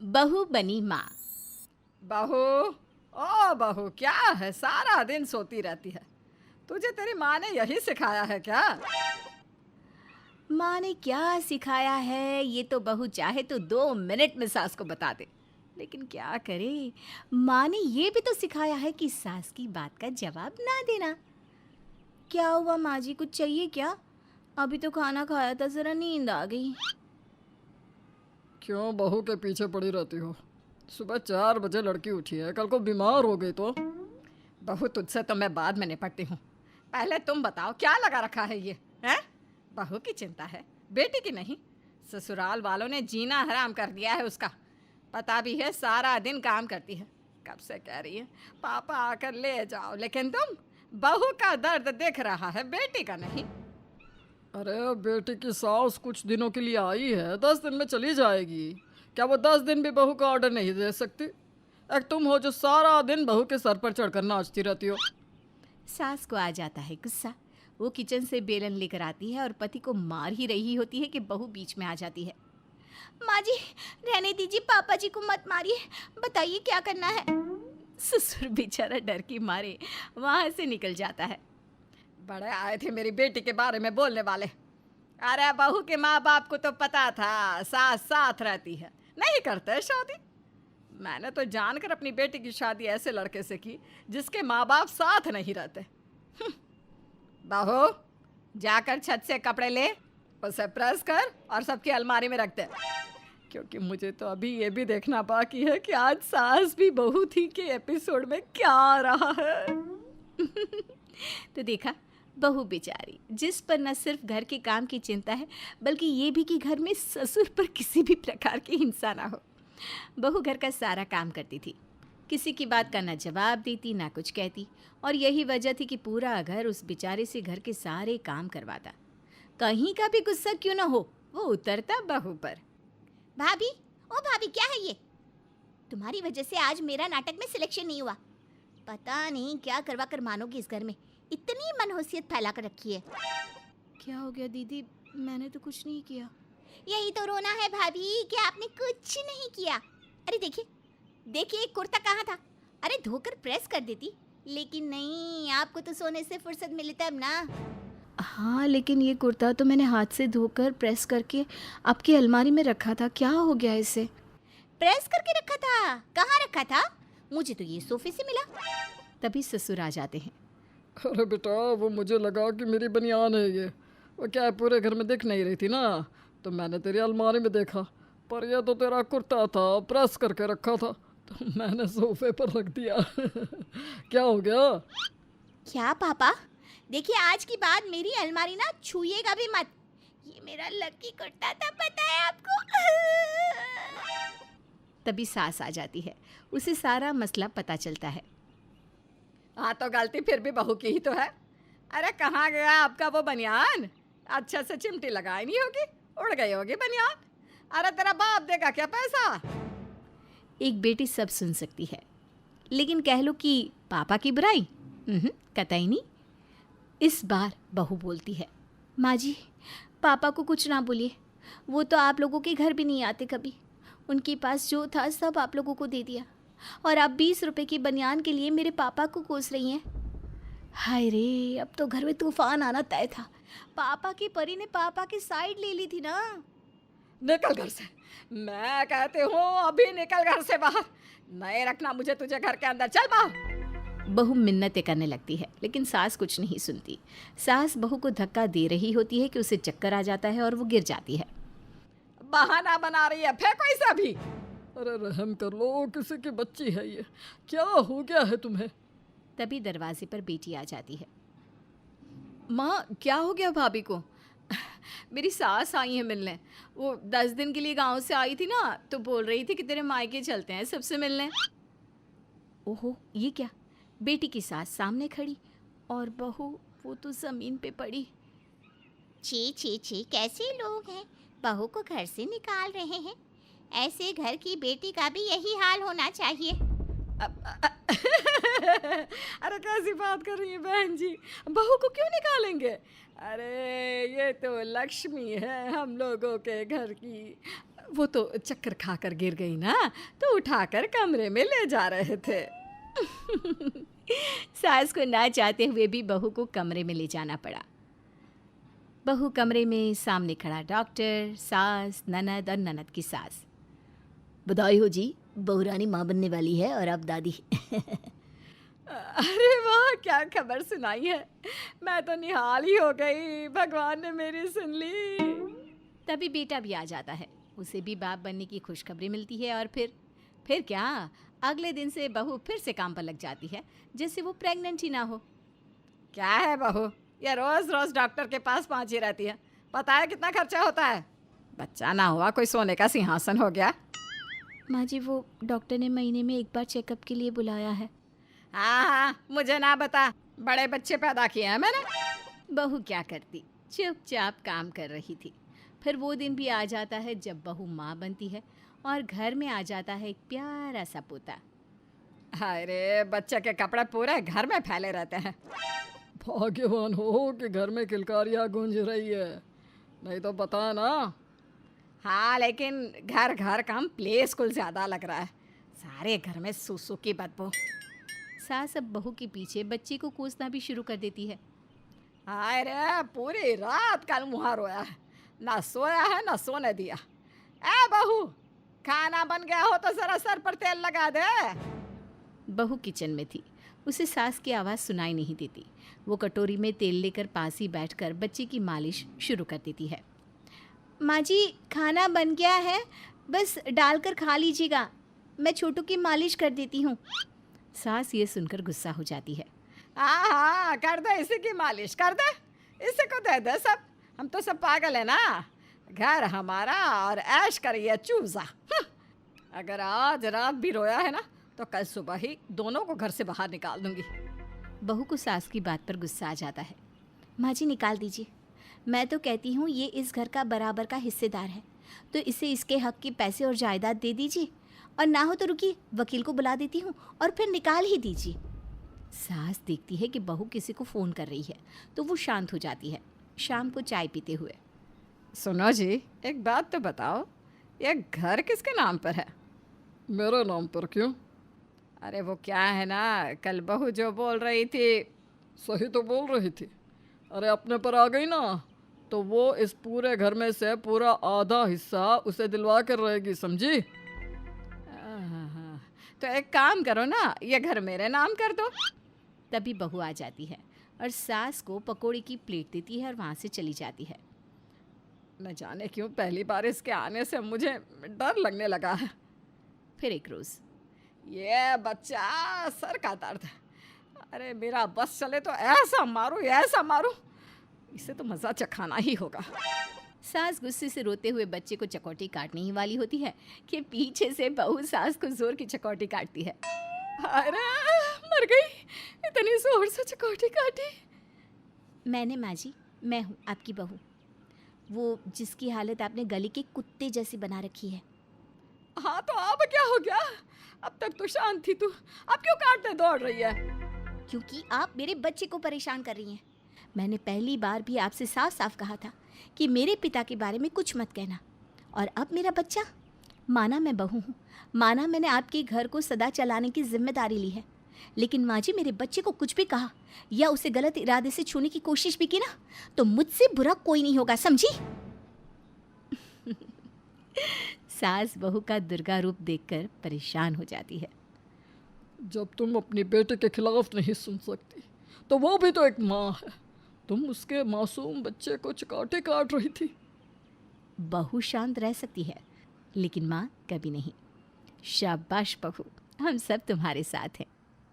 बहू बनी माँ। बहू, ओ बहू, क्या है सारा दिन सोती रहती है? तुझे तेरी माँ ने यही सिखाया है क्या? माँ ने क्या सिखाया है ये तो बहू चाहे तो 2 मिनट में सास को बता दे, लेकिन क्या करे, माँ ने ये भी तो सिखाया है कि सास की बात का जवाब ना देना। क्या हुआ माँ जी, कुछ चाहिए क्या? अभी तो खाना खाया था, जरा नींद आ गई। क्यों बहू के पीछे पड़ी रहती हो? सुबह 4 बजे लड़की उठी है, कल को बीमार हो गई तो? बहू, तुझसे तो मैं बाद में निपटती हूँ। पहले तुम बताओ, क्या लगा रखा है ये? हैं? बहू की चिंता है, बेटी की नहीं। ससुराल वालों ने जीना हराम कर दिया है उसका। पता भी है सारा दिन काम करती है। कब से कह रही है पापा आकर ले जाओ, लेकिन तुम बहू का दर्द देख रहा है, बेटी का नहीं। अरे बेटी की सास कुछ दिनों के लिए आई है, 10 दिन में चली जाएगी। क्या वो 10 दिन भी बहू का ऑर्डर नहीं दे सकती? एक तुम हो जो सारा दिन बहू के सर पर चढ़कर नाचती रहती हो। सास को आ जाता है गुस्सा। वो किचन से बेलन लेकर आती है और पति को मार ही रही होती है कि बहू बीच में आ जाती है। माँ जी, रहने दीजिए, पापा जी को मत मारिए, बताइए क्या करना है। ससुर बेचारा डर के मारे वहाँ से निकल जाता है। बड़े आए थे मेरी बेटी के बारे में बोलने वाले। अरे बहू के माँ बाप को तो पता था सास साथ रहती है, नहीं करते शादी। मैंने तो जानकर अपनी बेटी की शादी ऐसे लड़के से की जिसके माँ बाप साथ नहीं रहते। बहू, जाकर छत से कपड़े ले, उसे प्रेस कर और सबकी अलमारी में रख दे, क्योंकि मुझे तो अभी ये भी देखना बाकी है कि आज सास भी बहू थी के एपिसोड में क्या आ रहा है। तो देखा, बहू बेचारी जिस पर न सिर्फ घर के काम की चिंता है, बल्कि ये भी कि घर में ससुर पर किसी भी प्रकार की हिंसा ना हो। बहू घर का सारा काम करती थी, किसी की बात का ना जवाब देती ना कुछ कहती, और यही वजह थी कि पूरा घर उस बेचारे से घर के सारे काम करवाता। कहीं का भी गुस्सा क्यों ना हो, वो उतरता बहू पर। भाभी, ओ भाभी, क्या है ये? तुम्हारी वजह से आज मेरा नाटक में सिलेक्शन नहीं हुआ। पता नहीं क्या करवा कर मानोगी इस घर में, इतनी मनहूसियत फैला कर रखी है। क्या हो गया दीदी, मैंने तो कुछ नहीं किया। यही तो रोना है भाभी कि आपने कुछ नहीं किया। अरे देखिए देखिए, कुर्ता कहाँ था? अरे धोकर प्रेस कर देती, लेकिन नहीं, आपको तो सोने से फुर्सत मिली तब ना। हाँ, लेकिन ये कुर्ता तो मैंने हाथ से धोकर प्रेस करके आपकी अलमारी में रखा था, क्या हो गया इसे? प्रेस करके रखा था? कहाँ रखा था? मुझे तो ये सोफे से मिला। तभी ससुर आ जाते हैं। अरे बेटा, वो मुझे लगा कि मेरी बनियान है ये। वो क्या है, पूरे घर में दिख नहीं रही थी ना, तो मैंने तेरी अलमारी में देखा, पर यह तो तेरा कुर्ता था, प्रेस करके रखा था, तो मैंने सोफे पर रख दिया। क्या हो गया? क्या पापा? देखिए, आज की बाद मेरी अलमारी ना छूइएगा भी मत। ये मेरा लकी कुर्ता था, पता है आपको? तभी सास आ जाती है, उसे सारा मसला पता चलता है। हाँ, तो गलती फिर भी बहू की ही तो है। अरे कहाँ गया आपका वो बनियान? अच्छा से चिमटी लगाई नहीं होगी, उड़ गई होगी बनियान। अरे तेरा बाप देगा क्या पैसा? एक बेटी सब सुन सकती है, लेकिन कह लो कि पापा की बुराई कतई नहीं। इस बार बहू बोलती है, माँ जी, पापा को कुछ ना बोलिए, वो तो आप लोगों के घर भी नहीं आते कभी। उनके पास जो था सब आप लोगों को दे दिया, और आप 20 रुपए की बनियान के लिए मेरे पापा को कोस रही हैं। हाय रे, अब तो घर में तूफान आना तय था। पापा की परी ने पापा की साइड ले ली थी ना। निकल घर से, मैं कहती हूँ अभी निकल घर से बाहर। नहीं रखना मुझे तुझे घर के अंदर, चल बाहर। बहू मिन्नतें करने लगती है, लेकिन सास कुछ नहीं सुनती। सास बहू को धक्का दे रही होती है कि उसे चक्कर आ जाता है और वो गिर जाती है। बहाना बना रही है, फेंको इसे अभी। अरे रहम कर लो, किसी की बच्ची है ये, क्या हो गया है तुम्हें? तभी दरवाजे पर बेटी आ जाती है। माँ, क्या हो गया भाभी को? मेरी सास आई है मिलने। वो 10 दिन के लिए गांव से आई थी ना, तो बोल रही थी कि तेरे मायके चलते हैं सबसे मिलने। ओहो, ये क्या? बेटी की सास सामने खड़ी और बहू वो तो ज़मीन पे पड़ी। छी छी छी, कैसे लोग हैं, बहू को घर से निकाल रहे हैं। ऐसे घर की बेटी का भी यही हाल होना चाहिए। अरे कैसी बात कर रही है बहन जी, बहू को क्यों निकालेंगे? अरे ये तो लक्ष्मी है हम लोगों के घर की। वो तो चक्कर खाकर गिर गई ना, तो उठाकर कमरे में ले जा रहे थे। सास को ना चाहते हुए भी बहू को कमरे में ले जाना पड़ा। बहू कमरे में, सामने खड़ा डॉक्टर, सास, ननद और ननद की सास। बधाई हो जी, बहू रानी माँ बनने वाली है और आप दादी। अरे वाह, क्या खबर सुनाई है, मैं तो निहाल ही हो गई, भगवान ने मेरी सुन ली। तभी बेटा भी आ जाता है, उसे भी बाप बनने की खुशखबरी मिलती है और फिर क्या, अगले दिन से बहू फिर से काम पर लग जाती है जैसे वो प्रेग्नेंट ही ना हो। क्या है बहू, ये रोज रोज डॉक्टर के पास पहुंची रहती है, पता है कितना खर्चा होता है? बच्चा ना हुआ कोई सोने का सिंहासन हो गया। माँ जी, वो डॉक्टर ने महीने में एक बार चेकअप के लिए बुलाया है। हाँ, मुझे ना बता, बड़े बच्चे पैदा किए हैं मैंने। बहू क्या करती, चुपचाप काम कर रही थी। फिर वो दिन भी आ जाता है जब बहू माँ बनती है और घर में आ जाता है एक प्यारा सा पोता। अरे बच्चे के कपड़े पूरे घर में फैले रहते हैं। भाग्यवान हो कि घर में किलकारियाँ गूंज रही है, नहीं तो पता ना। हाँ, लेकिन घर घर कम प्ले स्कूल ज़्यादा लग रहा है, सारे घर में सूसू की बदबू। सास अब बहू के पीछे बच्चे को कोसना भी शुरू कर देती है। अरे पूरी रात कल मुँह रोया है, ना सोया है ना सोने दिया। ए बहू, खाना बन गया हो तो जरा सर पर तेल लगा दे। बहू किचन में थी, उसे सास की आवाज़ सुनाई नहीं देती। वो कटोरी में तेल लेकर पास ही बैठकर बच्चे की मालिश शुरू कर देती है। माँ जी, खाना बन गया है, बस डालकर खा लीजिएगा, मैं छोटू की मालिश कर देती हूँ। सास ये सुनकर गुस्सा हो जाती है। हाँ हाँ, कर दे, इसी की मालिश कर दे, इसी को दे दे सब, हम तो सब पागल है ना। घर हमारा और ऐश करिए चूजा। अगर आज रात भी रोया है ना तो कल सुबह ही दोनों को घर से बाहर निकाल दूंगी। बहू को सास की बात पर गुस्सा आ जाता है। माँ जी, निकाल दीजिए, मैं तो कहती हूँ ये इस घर का बराबर का हिस्सेदार है, तो इसे इसके हक के पैसे और जायदाद दे दीजिए, और ना हो तो रुकिए, वकील को बुला देती हूँ और फिर निकाल ही दीजिए। सास देखती है कि बहू किसी को फ़ोन कर रही है तो वो शांत हो जाती है। शाम को चाय पीते हुए, सुनो जी, एक बात तो बताओ, ये घर किसके नाम पर है? मेरे नाम पर क्यों? अरे वो क्या है ना, कल बहू जो बोल रही थी। सही तो बोल रही थी। अरे अपने पर आ गई ना तो वो इस पूरे घर में से पूरा आधा हिस्सा उसे दिलवा कर रहेगी, समझी? तो एक काम करो ना, ये घर मेरे नाम कर दो। तभी बहू आ जाती है और सास को पकौड़े की प्लेट देती है और वहाँ से चली जाती है। न जाने क्यों पहली बार इसके आने से मुझे डर लगने लगा है। फिर एक रोज़, ये बच्चा सर का दर्द है, अरे मेरा बस चले तो ऐसा मारूं, इसे तो मज़ा चखाना ही होगा। सास गुस्से से रोते हुए बच्चे को चकोटी काटने ही वाली होती है कि पीछे से बहू सास को जोर की चकोटी काटती है। अरे मर गई, इतनी जोर से चकोटी काटी। मैंने, माँ जी, मैं हूँ आपकी बहू, वो जिसकी हालत आपने गली के कुत्ते जैसी बना रखी है। हाँ तो अब क्या हो गया? अब तक तो शांत थी तू, अब क्यों काटने दौड़ रही है? क्योंकि आप मेरे बच्चे को परेशान कर रही हैं। मैंने पहली बार भी आपसे साफ साफ कहा था कि मेरे पिता के बारे में कुछ मत कहना, और अब मेरा बच्चा, माना मैं बहू हूँ, माना मैंने आपके घर को सदा चलाने की जिम्मेदारी ली है, लेकिन माँ जी मेरे बच्चे को कुछ भी कहा या उसे गलत इरादे से छूने की कोशिश भी की ना, तो मुझसे बुरा कोई नहीं होगा, समझी? सास बहू का दुर्गा रूप देखकर परेशान हो जाती है। जब तुम अपनी बेटे के खिलाफ नहीं सुन सकती तो वो भी तो एक माँ है, तुम उसके मासूम बच्चे को चकाटे काट रही थी। बहू शांत रह सकती है लेकिन माँ कभी नहीं। शाबाश बहू, हम सब तुम्हारे साथ हैं।